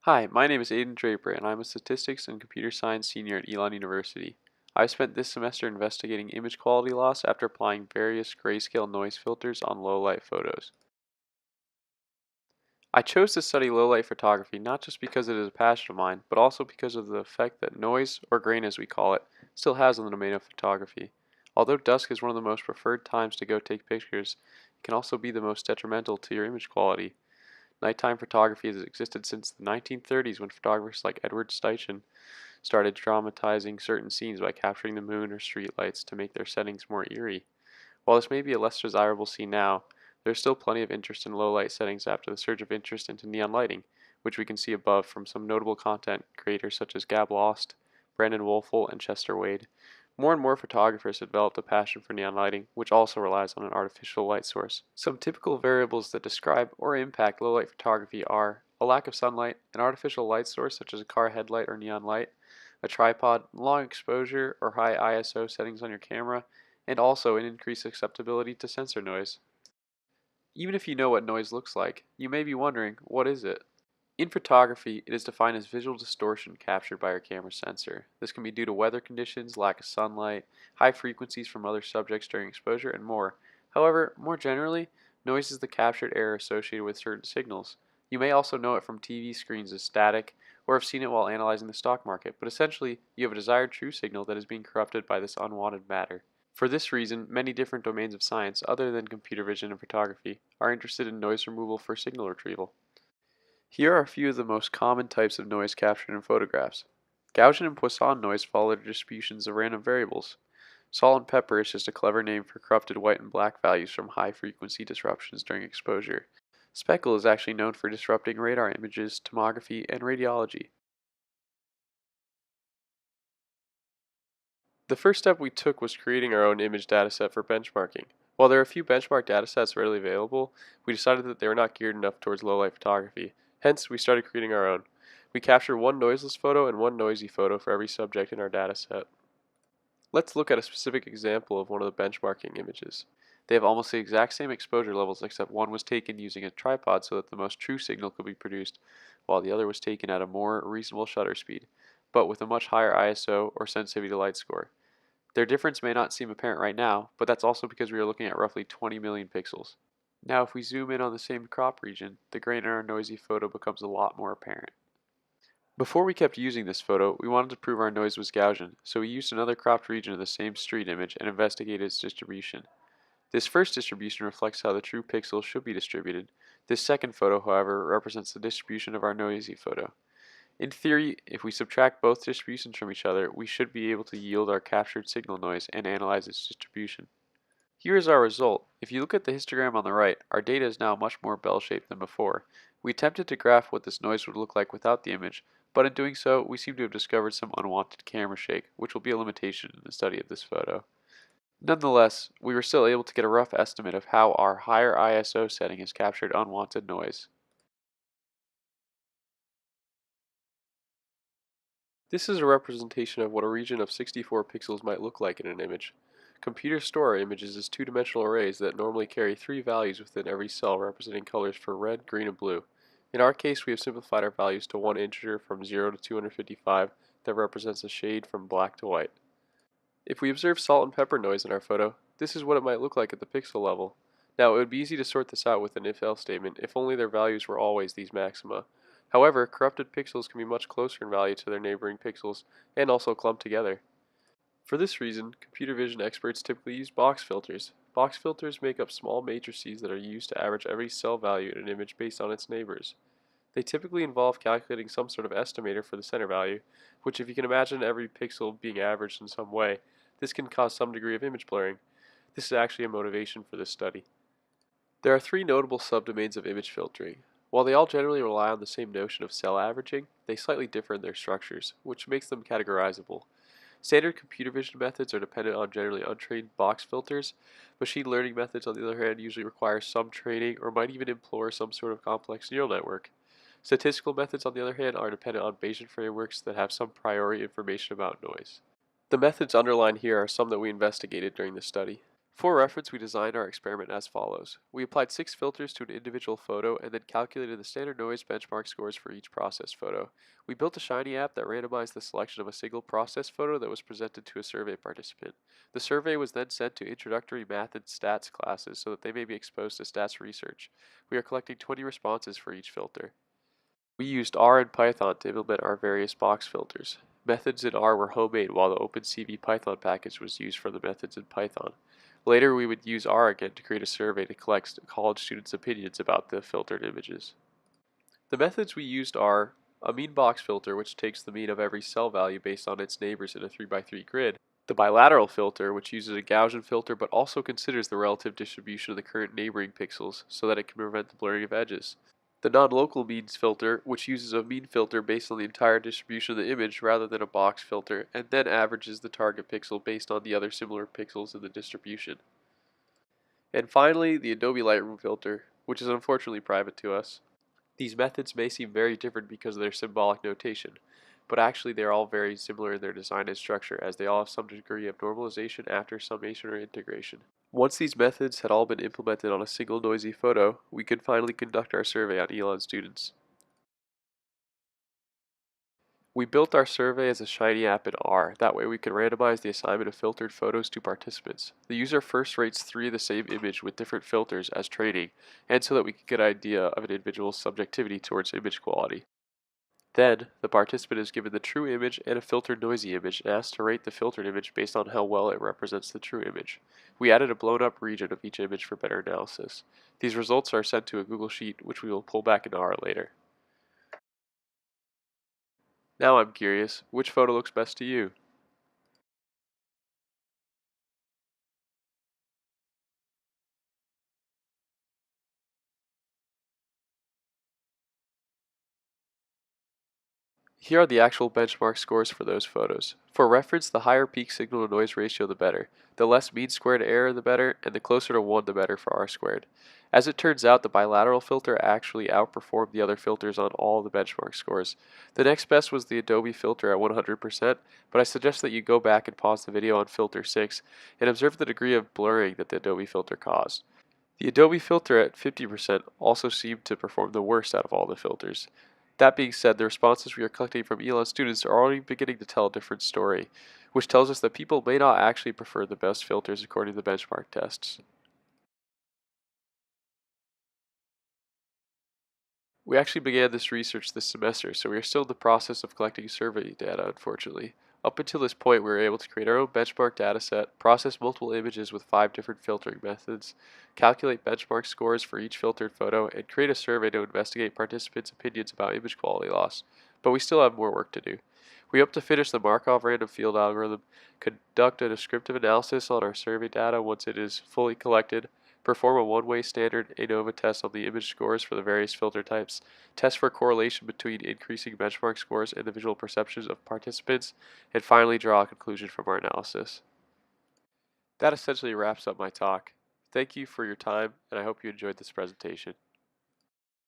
Hi, my name is Aidan Draper, and I'm a statistics and computer science senior at Elon University. I spent this semester investigating image quality loss after applying various grayscale noise filters on low-light photos. I chose to study low-light photography not just because it is a passion of mine, but also because of the effect that noise, or grain as we call it, still has on the domain of photography. Although dusk is one of the most preferred times to go take pictures, it can also be the most detrimental to your image quality. Nighttime photography has existed since the 1930s when photographers like Edward Steichen started dramatizing certain scenes by capturing the moon or streetlights to make their settings more eerie. While this may be a less desirable scene now, there is still plenty of interest in low light settings after the surge of interest into neon lighting, which we can see above from some notable content creators such as Gab Lost, Brandon Wolfel, and Chester Wade. More and more photographers have developed a passion for neon lighting, which also relies on an artificial light source. Some typical variables that describe or impact low light photography are a lack of sunlight, an artificial light source such as a car headlight or neon light, a tripod, long exposure or high ISO settings on your camera, and also an increased susceptibility to sensor noise. Even if you know what noise looks like, you may be wondering, what is it? In photography, it is defined as visual distortion captured by your camera sensor. This can be due to weather conditions, lack of sunlight, high frequencies from other subjects during exposure, and more. However, more generally, noise is the captured error associated with certain signals. You may also know it from TV screens as static, or have seen it while analyzing the stock market, but essentially, you have a desired true signal that is being corrupted by this unwanted matter. For this reason, many different domains of science, other than computer vision and photography, are interested in noise removal for signal retrieval. Here are a few of the most common types of noise captured in photographs. Gaussian and Poisson noise follow the distributions of random variables. Salt and pepper is just a clever name for corrupted white and black values from high frequency disruptions during exposure. Speckle is actually known for disrupting radar images, tomography, and radiology. The first step we took was creating our own image dataset for benchmarking. While there are a few benchmark datasets readily available, we decided that they were not geared enough towards low-light photography. Hence, we started creating our own. We captured one noiseless photo and one noisy photo for every subject in our dataset. Let's look at a specific example of one of the benchmarking images. They have almost the exact same exposure levels except one was taken using a tripod so that the most true signal could be produced, while the other was taken at a more reasonable shutter speed, but with a much higher ISO or sensitivity to light score. Their difference may not seem apparent right now, but that's also because we are looking at roughly 20 million pixels. Now if we zoom in on the same crop region, the grain in our noisy photo becomes a lot more apparent. Before we kept using this photo, we wanted to prove our noise was Gaussian, so we used another cropped region of the same street image and investigated its distribution. This first distribution reflects how the true pixels should be distributed. This second photo, however, represents the distribution of our noisy photo. In theory, if we subtract both distributions from each other, we should be able to yield our captured signal noise and analyze its distribution. Here is our result. If you look at the histogram on the right, our data is now much more bell-shaped than before. We attempted to graph what this noise would look like without the image, but in doing so, we seem to have discovered some unwanted camera shake, which will be a limitation in the study of this photo. Nonetheless, we were still able to get a rough estimate of how our higher ISO setting has captured unwanted noise. This is a representation of what a region of 64 pixels might look like in an image. Computers store our images as two-dimensional arrays that normally carry three values within every cell representing colors for red, green, and blue. In our case, we have simplified our values to one integer from 0 to 255 that represents a shade from black to white. If we observe salt and pepper noise in our photo, this is what it might look like at the pixel level. Now, it would be easy to sort this out with an if-else statement if only their values were always these maxima. However, corrupted pixels can be much closer in value to their neighboring pixels and also clump together. For this reason, computer vision experts typically use box filters. Box filters make up small matrices that are used to average every cell value in an image based on its neighbors. They typically involve calculating some sort of estimator for the center value, which if you can imagine every pixel being averaged in some way, this can cause some degree of image blurring. This is actually a motivation for this study. There are three notable subdomains of image filtering. While they all generally rely on the same notion of cell averaging, they slightly differ in their structures, which makes them categorizable. Standard computer vision methods are dependent on generally untrained box filters. Machine learning methods, on the other hand, usually require some training or might even employ some sort of complex neural network. Statistical methods, on the other hand, are dependent on Bayesian frameworks that have some priori information about noise. The methods underlined here are some that we investigated during this study. For reference, we designed our experiment as follows. We applied 6 filters to an individual photo and then calculated the standard noise benchmark scores for each processed photo. We built a Shiny app that randomized the selection of a single processed photo that was presented to a survey participant. The survey was then sent to introductory math and stats classes so that they may be exposed to stats research. We are collecting 20 responses for each filter. We used R and Python to implement our various box filters. Methods in R were homemade while the OpenCV Python package was used for the methods in Python. Later, we would use R again to create a survey to collect college students' opinions about the filtered images. The methods we used are a mean box filter, which takes the mean of every cell value based on its neighbors in a 3x3 grid. The bilateral filter, which uses a Gaussian filter but also considers the relative distribution of the current neighboring pixels so that it can prevent the blurring of edges. The non-local means filter, which uses a mean filter based on the entire distribution of the image rather than a box filter, and then averages the target pixel based on the other similar pixels in the distribution. And finally, the Adobe Lightroom filter, which is unfortunately private to us. These methods may seem very different because of their symbolic notation, but actually they are all very similar in their design and structure, as they all have some degree of normalization after summation or integration. Once these methods had all been implemented on a single noisy photo, we could finally conduct our survey on Elon students. We built our survey as a Shiny app in R. That way we could randomize the assignment of filtered photos to participants. The user first rates 3 of the same image with different filters as training, and so that we could get an idea of an individual's subjectivity towards image quality. Then, the participant is given the true image and a filtered noisy image and asked to rate the filtered image based on how well it represents the true image. We added a blown up region of each image for better analysis. These results are sent to a Google Sheet, which we will pull back into R later. Now I'm curious, which photo looks best to you? Here are the actual benchmark scores for those photos. For reference, the higher peak signal to noise ratio the better, the less mean squared error the better, and the closer to 1 the better for R squared. As it turns out, the bilateral filter actually outperformed the other filters on all the benchmark scores. The next best was the Adobe filter at 100%, but I suggest that you go back and pause the video on filter 6 and observe the degree of blurring that the Adobe filter caused. The Adobe filter at 50% also seemed to perform the worst out of all the filters. That being said, the responses we are collecting from Elon students are already beginning to tell a different story, which tells us that people may not actually prefer the best filters according to the benchmark tests. We actually began this research this semester, so we are still in the process of collecting survey data, unfortunately. Up until this point, we were able to create our own benchmark dataset, process multiple images with 5 different filtering methods, calculate benchmark scores for each filtered photo, and create a survey to investigate participants' opinions about image quality loss. But we still have more work to do. We hope to finish the Markov random field algorithm, conduct a descriptive analysis on our survey data once it is fully collected, perform a one-way standard ANOVA test on the image scores for the various filter types, test for correlation between increasing benchmark scores and the visual perceptions of participants, and finally draw a conclusion from our analysis. That essentially wraps up my talk. Thank you for your time, and I hope you enjoyed this presentation.